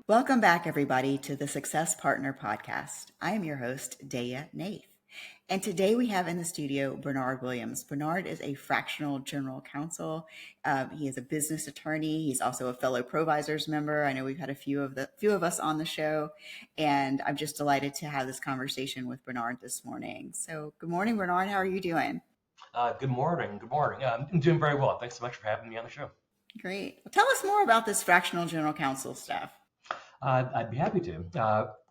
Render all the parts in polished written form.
Welcome back, everybody, to the Success Partner Podcast. I am your host, Daya Naef. And today we have in the studio Bernard Williams. Bernard is a fractional general counsel. He is a business attorney. He's also a fellow Provisors member. I know we've had a few of us on the show, and I'm just delighted to have this conversation with Bernard this morning. So, good morning, Bernard. How are you doing? Good morning. Good morning. I'm doing very well. Thanks so much for having me on the show. Great. Well, tell us more about this fractional general counsel stuff. I'd be happy to.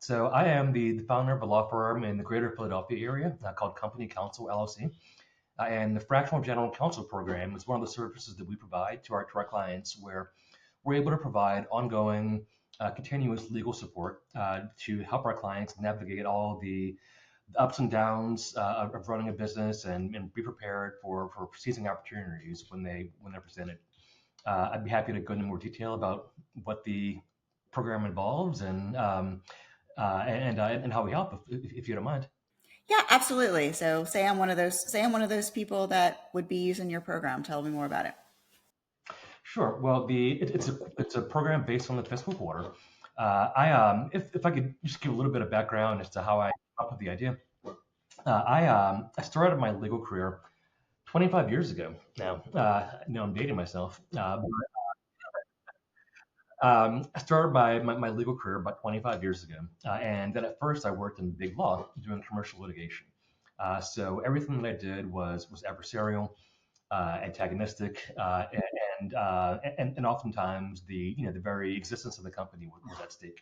So I am the founder of a law firm in the greater Philadelphia area called Company Counsel LLC. And the Fractional General Counsel program is one of the services that we provide to our clients where we're able to provide ongoing, continuous legal support to help our clients navigate all the ups and downs of running a business and be prepared for seizing opportunities when they're presented. I'd be happy to go into more detail about what the program involves and how we help, if you don't mind. Yeah, absolutely. So say I'm one of those people that would be using your program. Tell me more about it. Sure. Well, it's a program based on the fiscal quarter. If I could just give a little bit of background as to how I came up with the idea. I started my legal career 25 years ago now. No, I'm dating myself. I started my legal career about 25 years ago. And then at first I worked in big law doing commercial litigation. So everything that I did was adversarial, antagonistic, and oftentimes the very existence of the company was at stake.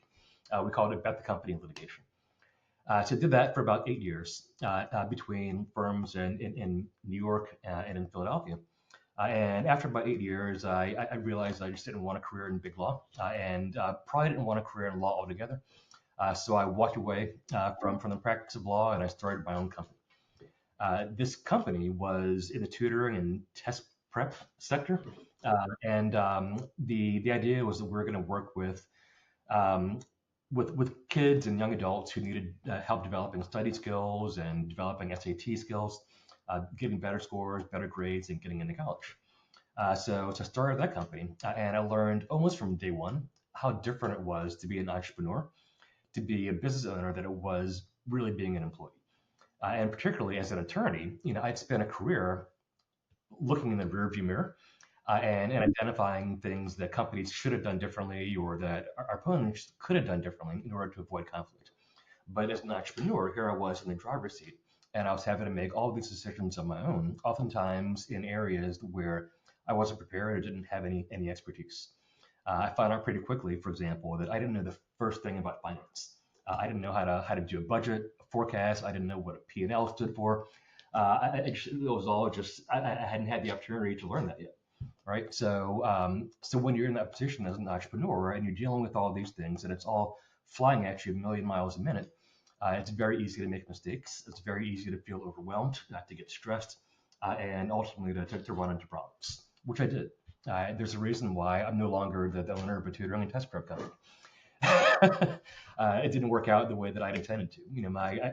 We called it bet the company litigation. So I did that for about 8 years between firms in New York and in Philadelphia. And after about 8 years, I realized I just didn't want a career in big law and probably didn't want a career in law altogether. So I walked away from the practice of law and I started my own company. This company was in the tutoring and test prep sector. The idea was that we are going to work um, with kids and young adults who needed help developing study skills and developing SAT skills, getting better scores, better grades, and getting into college. So I started that company, and I learned almost from day one how different it was to be an entrepreneur, to be a business owner, than it was really being an employee. And particularly as an attorney, I'd spent a career looking in the rearview mirror and identifying things that companies should have done differently or that our opponents could have done differently in order to avoid conflict. But as an entrepreneur, here I was in the driver's seat, and I was having to make all these decisions on my own, oftentimes in areas where I wasn't prepared or didn't have any expertise. I found out pretty quickly, for example, that I didn't know the first thing about finance. I didn't know how to do a budget, a forecast. I didn't know what a P&L stood for. It was all just I hadn't had the opportunity to learn that yet, right? So when you're in that position as an entrepreneur and you're dealing with all these things and it's all flying at you a million miles a minute, it's very easy to make mistakes. It's very easy to feel overwhelmed, to get stressed, and ultimately to run into problems, which I did. There's a reason why I'm no longer the owner of a tutoring and test prep company. It didn't work out the way that I'd intended to.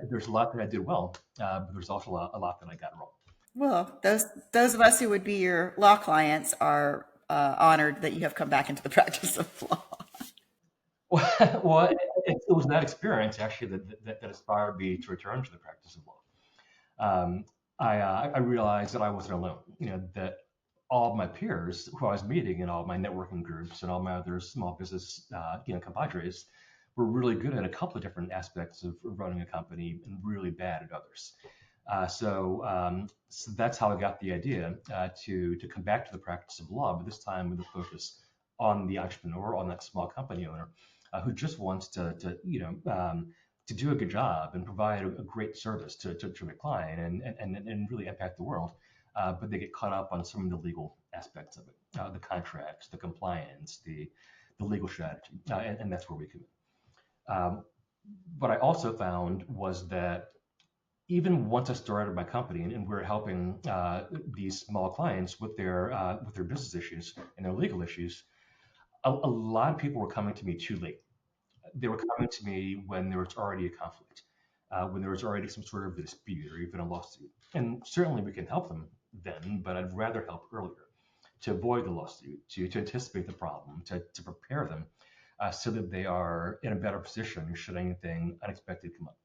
There's a lot that I did well, but there's also a lot that I got wrong. Well, those of us who would be your law clients are honored that you have come back into the practice of law. Well, it was that experience actually that inspired me to return to the practice of law. I realized that I wasn't alone. That all of my peers who I was meeting in all of my networking groups and all my other small business compadres were really good at a couple of different aspects of running a company and really bad at others. So that's how I got the idea to come back to the practice of law, but this time with a focus on the entrepreneur, on that small company owner who just wants to do a good job and provide a great service to a client and really impact the world. But they get caught up on some of the legal aspects of it, the contracts, the compliance, the legal strategy, and that's where we come in. What I also found was that even once I started my company and we were helping these small clients with their business issues and their legal issues, a lot of people were coming to me too late. They were coming to me when there was already a conflict, when there was already some sort of dispute or even a lawsuit. And certainly we can help them then, but I'd rather help earlier to avoid the lawsuit, to anticipate the problem, to prepare them so that they are in a better position should anything unexpected come up.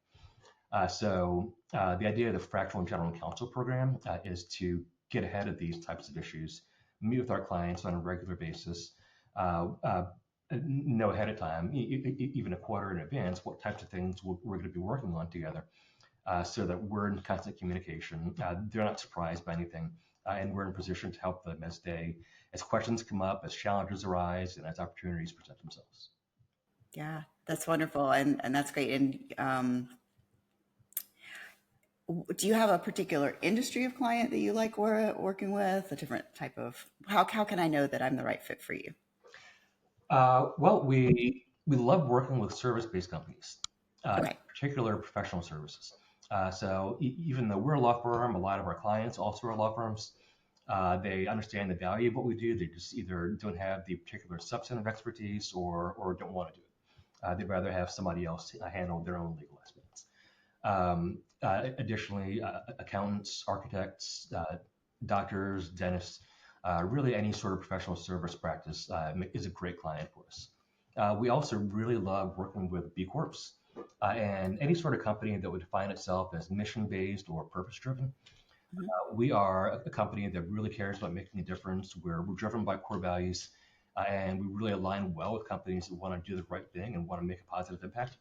The idea of the Fractional General Counsel program is to get ahead of these types of issues, meet with our clients on a regular basis, uh, uh, know ahead of time, even a quarter in advance, what types of things we're going to be working on together, so that we're in constant communication. They're not surprised by anything, and we're in a position to help them as questions come up, as challenges arise, and as opportunities present themselves. Yeah, that's wonderful, and that's great. And do you have a particular industry of client that you like working with? A different type of how can I know that I'm the right fit for you? We love working with service-based companies, in Okay. particular professional services. Even though we're a law firm, a lot of our clients also are law firms. They understand the value of what we do. They just either don't have the particular substantive expertise or don't want to do it. They'd rather have somebody else handle their own legal aspects. Additionally, accountants, architects, doctors, dentists, really any sort of professional service practice is a great client for us. We also really love working with B Corps and any sort of company that would define itself as mission-based or purpose-driven. Mhm. We are a company that really cares about making a difference. We're driven by core values, and we really align well with companies that want to do the right thing and want to make a positive impact.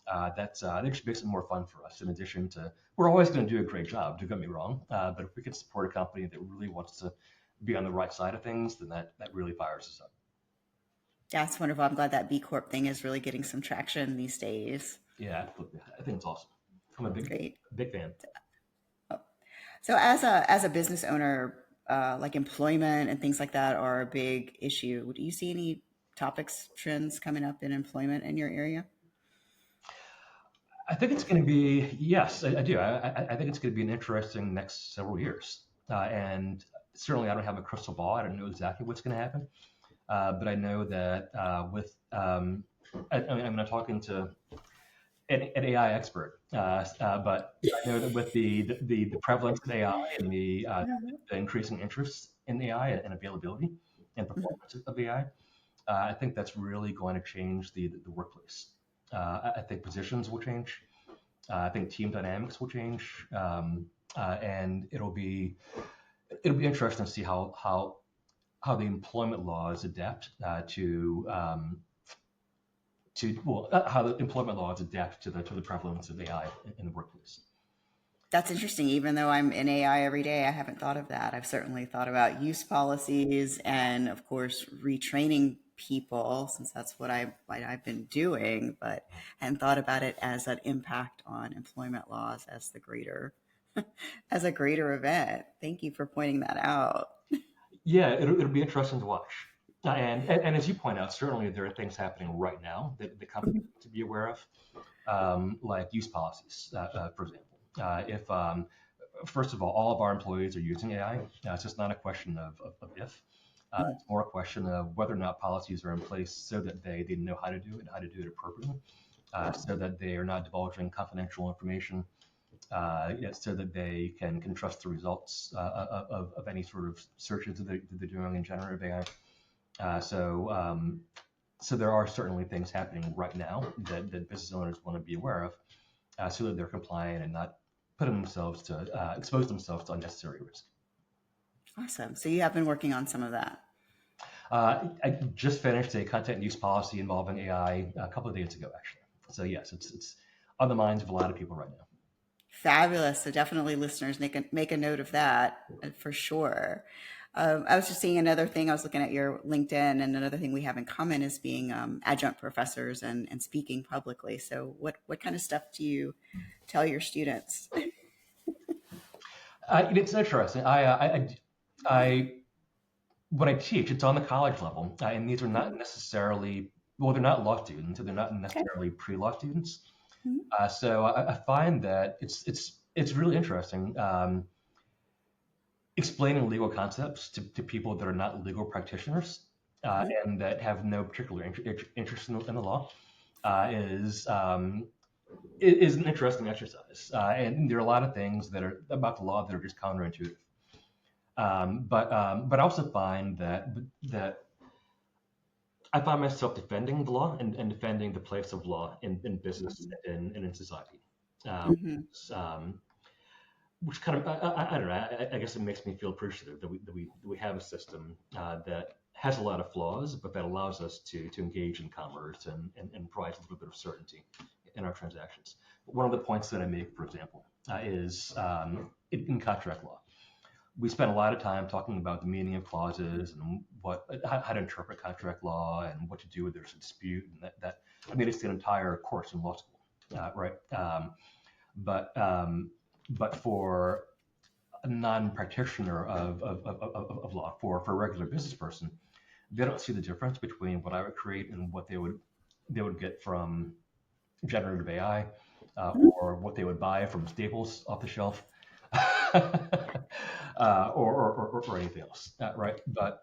That just makes it more fun for us. In addition to, we're always going to do a great job. Don't get me wrong, but if we can support a company that really wants to be on the right side of things, then that really fires us up. That's wonderful. I'm glad that B Corp thing is really getting some traction these days. Yeah, absolutely. I think it's awesome. I'm a That's big great. big fan. Oh. So as a business owner, like employment and things like that are a big issue. Do you see any topics, trends coming up in employment in your area? I think it's going to be yes, I do. I think it's going to be an interesting next several years, and certainly I don't have a crystal ball. I don't know exactly what's going to happen, but I know that I'm not talking to an AI expert, but I know that with the prevalence of AI and the increasing interest in AI and availability and Mhm. performance of AI, I think that's really going to change the workplace. I think positions will change. I think team dynamics will change, and it'll be interesting to see how the employment laws adapt how the employment laws adapt to the prevalence of AI in the workplace. That's interesting. Even though I'm in AI every day, I haven't thought of that. I've certainly thought about use policies and, of course, retraining people since that's what I've been doing, but hadn't thought about it as an impact on employment laws as the greater as a greater event. Thank you for pointing that out. Yeah, it'll be interesting to watch. And as you point out, certainly there are things happening right now that the company needs to be aware of, like use policies, for example. If First of all of our employees are using AI, it's just not a question of if. It's more a question of whether or not policies are in place so that they know how to do it and how to do it appropriately, so that they are not divulging confidential information, so that they can trust the results of any sort of searches that they're doing in generative AI. So there are certainly things happening right now that business owners want to be aware of, so that they're compliant and not expose themselves to unnecessary risk. Awesome. So you have been working on some of that. I just finished a content use policy involving AI a couple of days ago, actually. So yes, it's on the minds of a lot of people right now. Fabulous. So definitely listeners make a note of that for sure. I was just seeing another thing. I was looking at your LinkedIn, and another thing we have in common is being adjunct professors and speaking publicly. So, what kind of stuff do you tell your students? It's interesting. I When I teach, it's on the college level, and these are not necessarily they're not law students, and they're not Okay. necessarily pre-law students. Mhm. So I find that it's really interesting, explaining legal concepts to people that are not legal practitioners, Mhm. and that have no particular interest in the law, is an interesting exercise. And there are a lot of things that are about the law that are just counterintuitive. But I also find that I find myself defending the law and defending the place of law in business and in society. Uh, Mm-hmm. um, which kind of I don't know. I guess it makes me feel appreciative that we have a system that has a lot of flaws, but that allows us to engage in commerce and provides a little bit of certainty in our transactions. One of the points that I make, for example, is in contract law. We spend a lot of time talking about the meaning of clauses and how to interpret contract law and what to do when there's a dispute, and that I mean it's an entire course in law school, right? But but for a non-practitioner of law, for a regular business person, they don't see the difference between what I would create and what they would get from generative AI, or what they would buy from Staples off the shelf, or anything else, right? But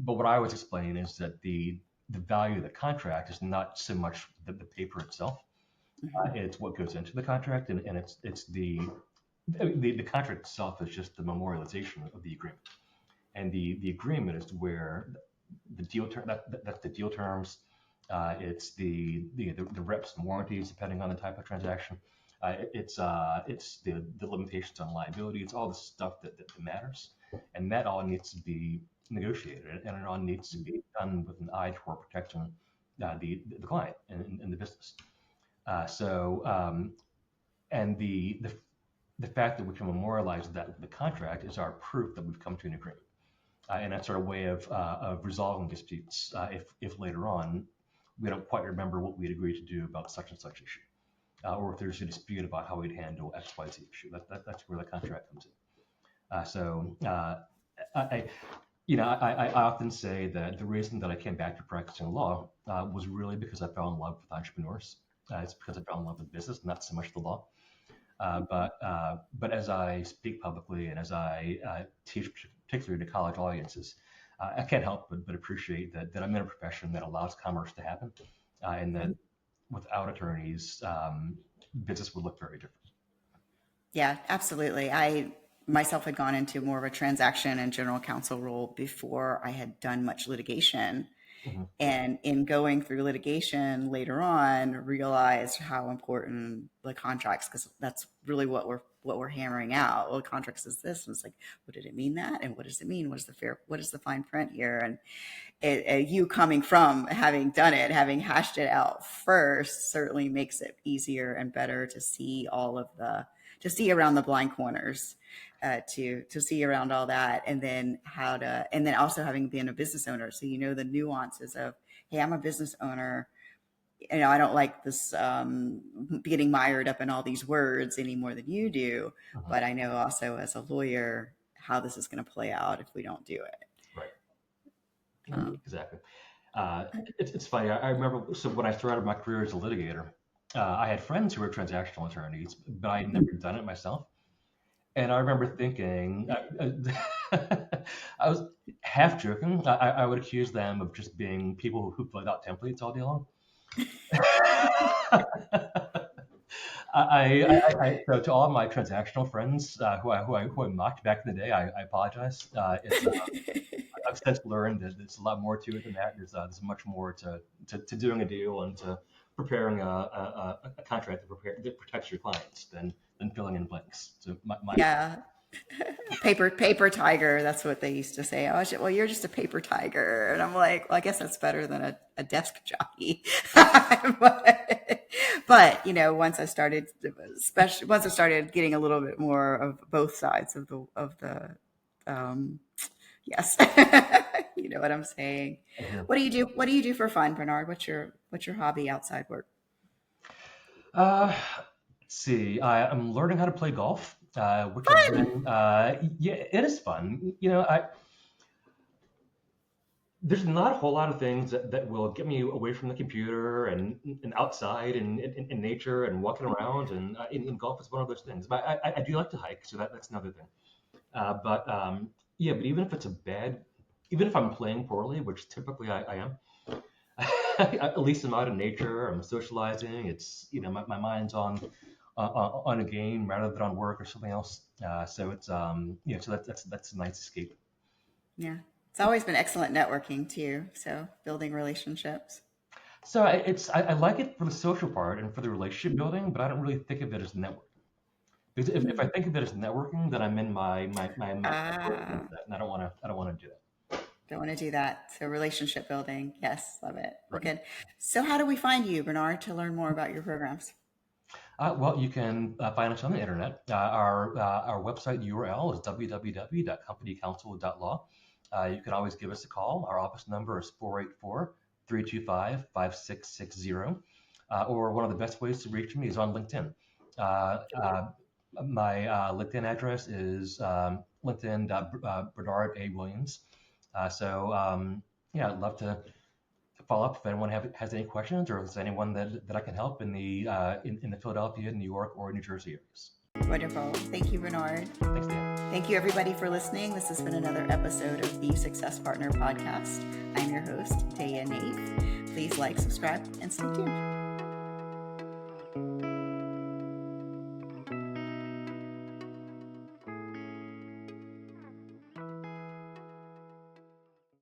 what I always explain is that the value of the contract is not so much the paper itself. Mm-hmm. It's what goes into the contract, and it's the contract itself is just the memorialization of the agreement, and the agreement is where the deal term that's the deal terms. It's the reps and warranties depending on the type of transaction. It's the limitations on liability. It's all the stuff that matters, and that all needs to be negotiated, and it all needs to be done with an eye toward protecting the client and the business. So and the fact that we can memorialize that with the contract is our proof that we've come to an agreement. And that's our way of resolving disputes if later on we don't quite remember what we'd agreed to do about such and such issue, or if there's a dispute about how we'd handle X, Y, Z issue. That's where the contract comes in. I, I often say that the reason that I came back to practicing law was really because I fell in love with entrepreneurs. It's because I fell in love with business, not so much the law. But as I speak publicly and as I teach, particularly to college audiences, I can't help but appreciate that I'm in a profession that allows commerce to happen, and that without attorneys, business would look very different. Yeah, absolutely. I myself had gone into more of a transaction and general counsel role before I had done much litigation. Mhm. And in going through litigation later on, realized how important the contracts, because that's really what we're hammering out. Well, contracts is this, and it's like, what did it mean that, and what does it mean? What is the fine print here? And you coming from having done it, having hashed it out first, certainly makes it easier and better to see to see around the blind corners, to see around all that, and then and then also having been a business owner, so you know the nuances of, hey, I'm a business owner. I don't like this getting mired up in all these words any more than you do, Mhm. but I know also as a lawyer how this is going to play out if we don't do it. Right. Um, Exactly. It's funny. I remember, so when I started my career as a litigator, I had friends who were transactional attorneys, but I had never done it myself. And I remember thinking, I was half joking. I would accuse them of just being people who filled out templates all day long. So to all my transactional friends who I mocked back in the day, I apologize. I've since learned that there's a lot more to it than that. There's much more to doing a deal and to preparing a contract that protects your clients than filling in blanks. So my yeah, paper tiger. That's what they used to say. Oh, well, you're just a paper tiger, and I'm like, well, I guess that's better than a desk jockey. But once I started, especially once I started getting a little bit more of both sides of the um, yes, you know what I'm saying. I hear. What do you do? What do you do for fun, Bernard? What's your hobby outside work? Let's see. I'm learning how to play golf, which has Fun. been yeah, it is fun. There's not a whole lot of things that will get me away from the computer and outside and in nature and walking around, and in golf is one of those things. But I do like to hike, so that's another thing. But yeah, but even if I'm playing poorly, which typically I am, at least I'm out in nature. I'm socializing. It's my mind's on a game rather than on work or something else. So it's so that's a nice escape. Yeah. It's always been excellent networking too. So building relationships. So I like it for the social part and for the relationship building, but I don't really think of it as networking. Because if I think of it as networking, then I'm in my work Ah, mindset, and I don't want to do that. don't want to do that. So relationship building. Yes, love it. Well, Right. good. So how do we find you, Bernard, to learn more about your programs? Well, you can find us on the internet. Our website URL is www.companycounsel.law. You can always give us a call. Our office number is 484-325-5660. Or one of the best ways to reach me is on LinkedIn. My LinkedIn address is LinkedIn.Bernard A. Williams. Yeah, I'd love to follow up if anyone has any questions, or if there's anyone that I can help in the Philadelphia, New York, or New Jersey areas. Wonderful. Thank you, Bernard. Thanks, Dan. Thank you, everybody, for listening. This has been another episode of the Success Partner Podcast. I'm your host, Daya Naef. Please like, subscribe, and stay tuned.